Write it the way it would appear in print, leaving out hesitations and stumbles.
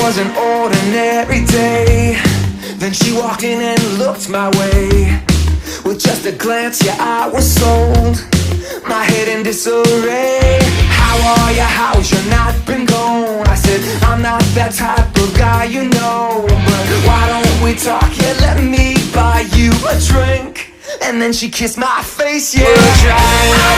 Was an ordinary day. Then she walked in and looked my way. With just a glance, yeah, I was sold. My head in disarray. How are ya? How's your night been gone? I said, I'm not that type of guy, you know. But why don't we talk? Yeah, let me buy you a drink. And then she kissed my face, yeah. We're trying